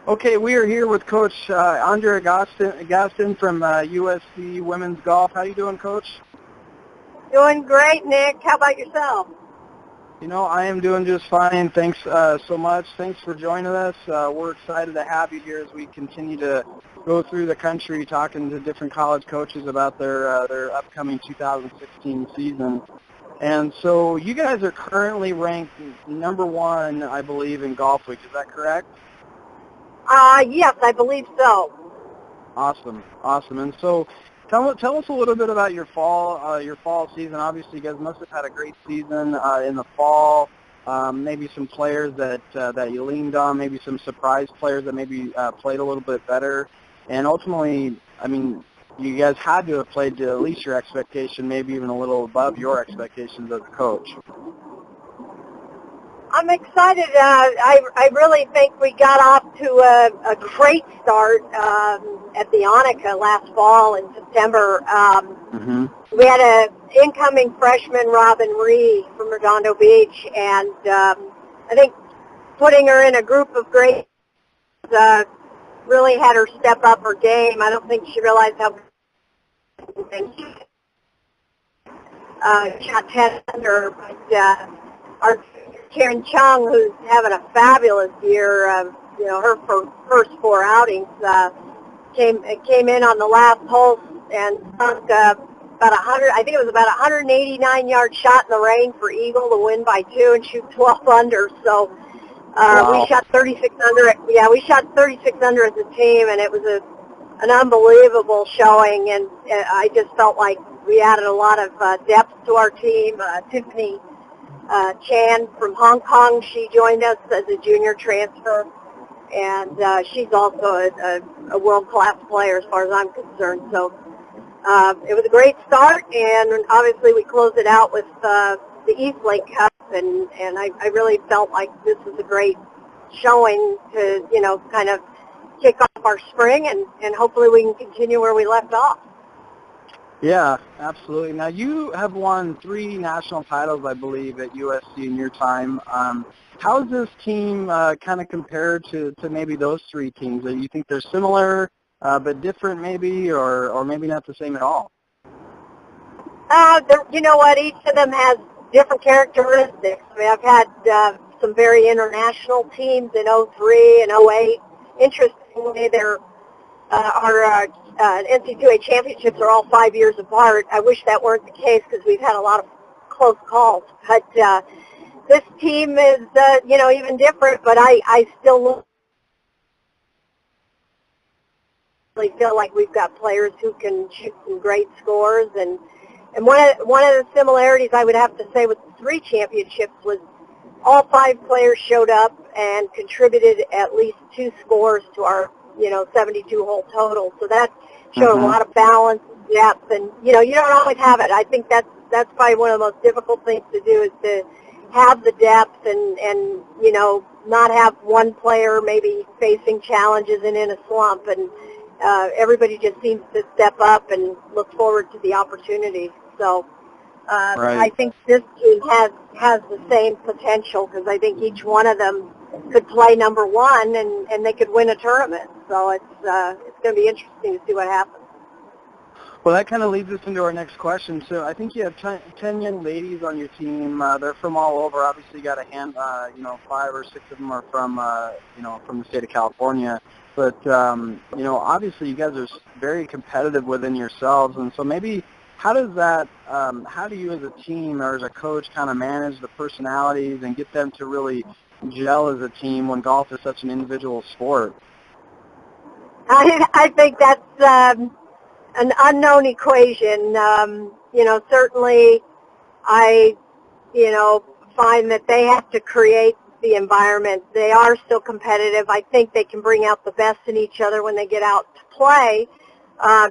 Okay, we are here with Coach Andrea Gaston from USC Women's Golf. How you doing, Coach? Doing great, Nick. How about yourself? You know, I am doing just fine. Thanks so much. Thanks for joining us. We're excited to have you here as we continue to go through the country talking to different college coaches about their upcoming 2016 season. And so you guys are currently ranked #1, I believe, in Golfweek. Is that correct? Yes, I believe so. Awesome. And so tell us a little bit about your fall season. Obviously, you guys must have had a great season in the fall. Maybe some players that you leaned on, maybe some surprise players that maybe played a little bit better. And ultimately, I mean, you guys had to have played to at least your expectation, maybe even a little above your expectations as a coach. I'm excited. I really think we got off to a great start at the Annika last fall in September. We had an incoming freshman, Robin Reed, from Redondo Beach, and I think putting her in a group of greats really had her step up her game. I don't think she realized how shot 10 under, but our Karen Chung, who's having a fabulous year, her first 4 outings, came in on the last hole and sunk about 100. I think it was about 189-yard shot in the rain for Eagle to win by 2 and shoot 12 under. So wow. We shot 36 under. Yeah, we shot 36 under as a team, and it was an unbelievable showing. And I just felt like we added a lot of depth to our team. Tiffany Chan from Hong Kong, she joined us as a junior transfer, and she's also a world-class player as far as I'm concerned. So it was a great start, and obviously we closed it out with the Eastlake Cup, and I really felt like this was a great showing to, kind of kick off our spring, and hopefully we can continue where we left off. Yeah, absolutely. Now, you have won 3 national titles, I believe, at USC in your time. How is this team kind of compared to maybe those 3 teams? Do you think they're similar but different maybe, or maybe not the same at all? You know what? Each of them has different characteristics. I mean, I've had some very international teams in 03 and 08. Interestingly, our NC2A championships are all 5 years apart. I wish that weren't the case because we've had a lot of close calls. But this team is, even different. But I still really feel like we've got players who can shoot some great scores. And one of the similarities I would have to say with the 3 championships was all 5 players showed up and contributed at least 2 scores to our 72-hole total. So that showed a lot of balance, depth, and, you don't always have it. I think that's probably one of the most difficult things to do is to have the depth and not have one player maybe facing challenges and in a slump. And everybody just seems to step up and look forward to the opportunity. So right. I think this team has the same potential because I think each one of them could play #1 and they could win a tournament. So it's going to be interesting to see what happens. Well, that kind of leads us into our next question. So I think you have 10 young ladies on your team. They're from all over. Obviously, you got a hand, 5 or 6 of them are from, from the state of California. But, obviously you guys are very competitive within yourselves. And so maybe how do you as a team or as a coach kind of manage the personalities and get them to really gel as a team when golf is such an individual sport? I think that's an unknown equation. Certainly I, find that they have to create the environment. They are still competitive. I think they can bring out the best in each other when they get out to play.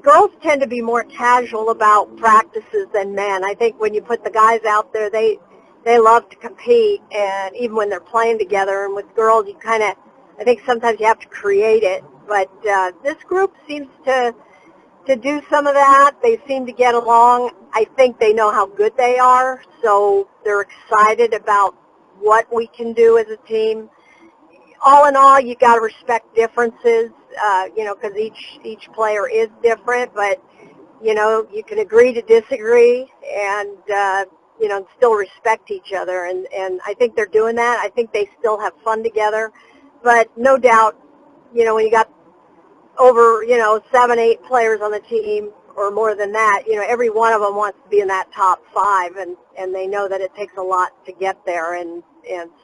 Girls tend to be more casual about practices than men. I think when you put the guys out there, they love to compete, and even when they're playing together. And with girls, I think sometimes you have to create it. But this group seems to do some of that. They seem to get along. I think they know how good they are, so they're excited about what we can do as a team. all in all, you got to respect differences, because each player is different, but, you can agree to disagree and, still respect each other. And I think they're doing that. I think they still have fun together. But no doubt, when you got over, 7, 8 players on the team or more than that, every one of them wants to be in that top 5, and they know that it takes a lot to get there. And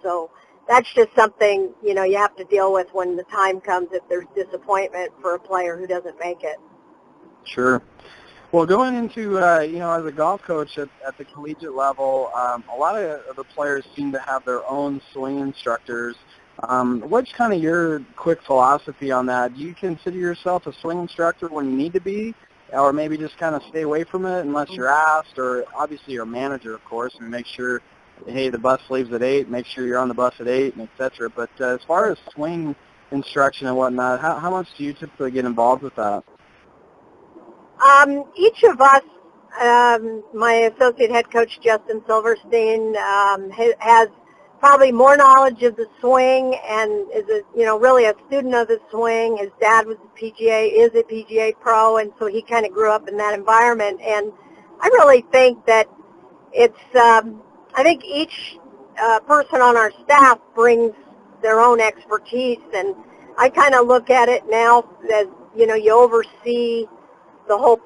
so that's just something, you have to deal with when the time comes if there's disappointment for a player who doesn't make it. Sure. Well, going into, as a golf coach at the collegiate level, a lot of the players seem to have their own swing instructors. What's kind of your quick philosophy on that? Do you consider yourself a swing instructor when you need to be, or maybe just kind of stay away from it unless you're asked, or obviously you're a manager, of course, and make sure, hey, the bus leaves at 8, make sure you're on the bus at 8, and et cetera. But as far as swing instruction and whatnot, how much do you typically get involved with that? Each of us, my associate head coach, Justin Silverstein, has probably more knowledge of the swing and is really a student of the swing. His dad is a PGA pro, and so he kind of grew up in that environment. And I really think that it's, I think each person on our staff brings their own expertise, and I kind of look at it now as, you oversee the whole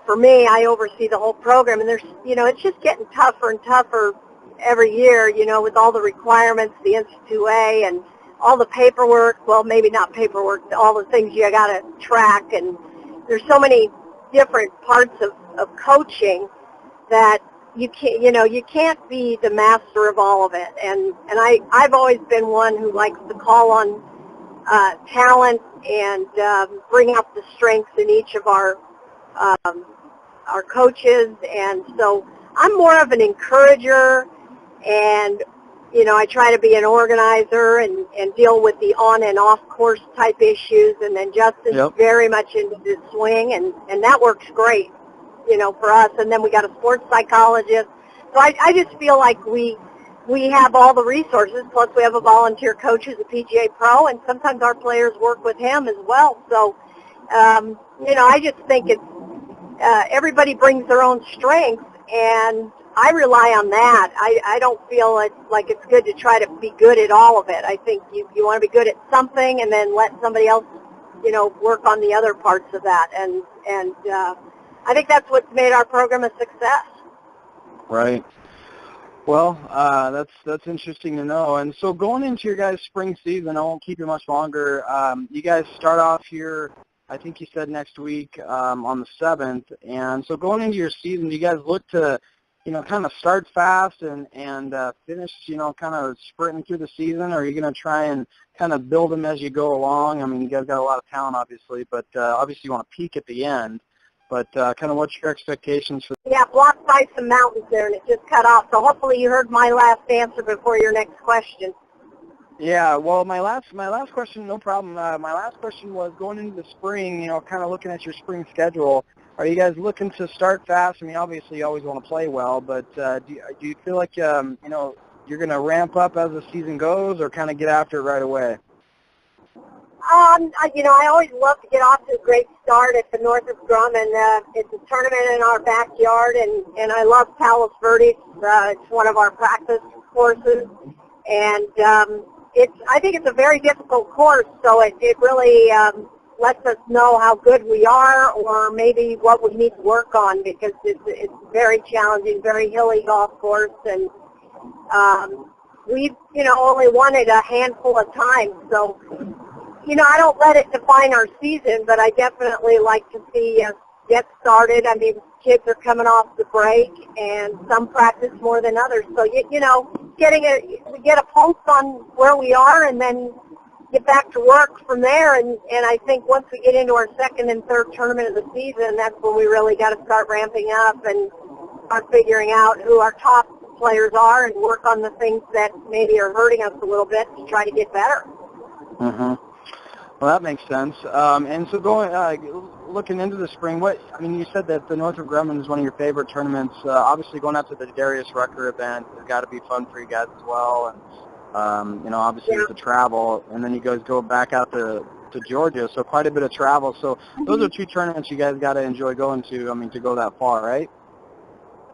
for me, I oversee the whole program, and there's, it's just getting tougher and tougher every year, with all the requirements, the NC2A, and all the paperwork. Well, maybe not paperwork, all the things you got to track, and there's so many different parts of coaching that you can't be the master of all of it. And I've always been one who likes to call on talent and bring out the strengths in each of our coaches. And so I'm more of an encourager, and I try to be an organizer and deal with the on and off course type issues. And then Justin's very much into the swing, and that works great, for us. And then we got a sports psychologist. So I just feel like we have all the resources, plus we have a volunteer coach who's a PGA pro, and sometimes our players work with him as well. So, I just think it's, everybody brings their own strengths, and I rely on that. I don't feel like it's good to try to be good at all of it. I think you want to be good at something and then let somebody else, work on the other parts of that. And I think that's what's made our program a success. Right. Well, that's interesting to know. And so going into your guys' spring season, I won't keep you much longer. You guys start off here, I think you said next week on the 7th. And so going into your season, do you guys look to, kind of start fast and finish, kind of sprinting through the season? Or are you going to try and kind of build them as you go along? I mean, you guys got a lot of talent, obviously, but obviously you want to peak at the end. But kind of what's your expectations for? Yeah, blocked by some mountains there, and it just cut off. So hopefully you heard my last answer before your next question. Yeah, well, my last question, no problem. My last question was going into the spring, kind of looking at your spring schedule. Are you guys looking to start fast? I mean, obviously you always want to play well, but do you feel like, you're going to ramp up as the season goes, or kind of get after it right away? I always love to get off to a great start at the Northrop Grumman. It's a tournament in our backyard, and I love Palos Verdes. It's one of our practice courses, and I think it's a very difficult course, so it really lets us know how good we are, or maybe what we need to work on, because it's very challenging, very hilly golf course, and we've only won it a handful of times, so. I don't let it define our season, but I definitely like to see us get started. I mean, kids are coming off the break, and some practice more than others. So, we get a pulse on where we are, and then get back to work from there. And I think once we get into our second and third tournament of the season, that's when we really got to start ramping up and start figuring out who our top players are, and work on the things that maybe are hurting us a little bit to try to get better. Mm-hmm. Well, that makes sense. And so looking into the spring, you said that the Northrop Grumman is one of your favorite tournaments. Obviously, going out to the Darius Rucker event has got to be fun for you guys as well. Obviously with the travel, and then you guys go back out to Georgia, so quite a bit of travel. So those are two tournaments you guys got to enjoy going to, to go that far, right?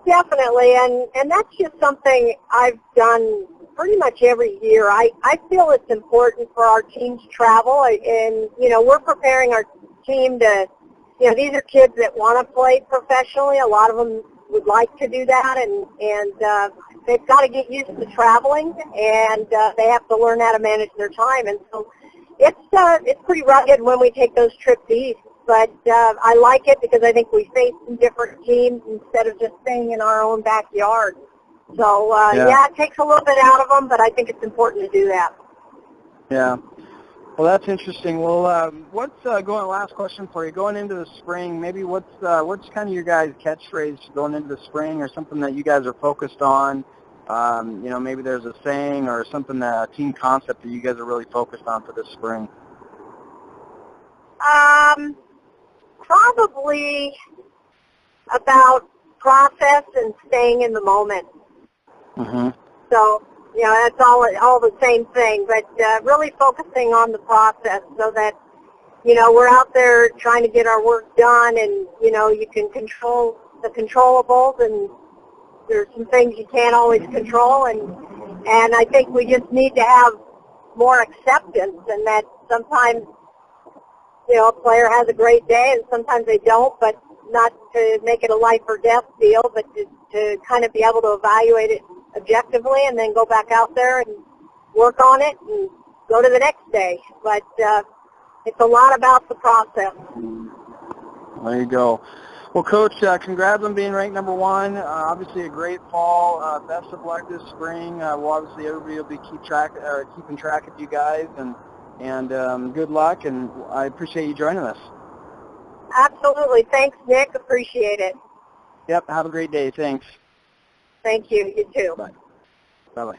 Definitely, and that's just something I've done pretty much every year. I feel it's important for our team to travel, and, we're preparing our team to, these are kids that want to play professionally. A lot of them would like to do that, and they've got to get used to traveling, and they have to learn how to manage their time. And so it's pretty rugged when we take those trips east, but I like it because I think we face some different teams instead of just staying in our own backyard. So, it takes a little bit out of them, but I think it's important to do that. Yeah. Well, that's interesting. Well, what's last question for you, going into the spring, maybe what's kind of your guys' catchphrase going into the spring, or something that you guys are focused on? Maybe there's a saying or something, a team concept that you guys are really focused on for this spring. Probably about process and staying in the moment. Mm-hmm. So, that's all the same thing, but really focusing on the process so that, we're out there trying to get our work done, and, you can control the controllables, and there's some things you can't always control, and I think we just need to have more acceptance, and that sometimes, a player has a great day and sometimes they don't, but not to make it a life or death deal, but to kind of be able to evaluate it objectively and then go back out there and work on it and go to the next day. But it's a lot about the process. There you go. Well, Coach, congrats on being ranked number 1. Obviously a great fall. Best of luck this spring. Obviously everybody will be keeping track of you guys, and good luck, and I appreciate you joining us. Absolutely. Thanks, Nick. Appreciate it. Yep. Have a great day. Thanks. Thank you. You too. Bye. Bye-bye.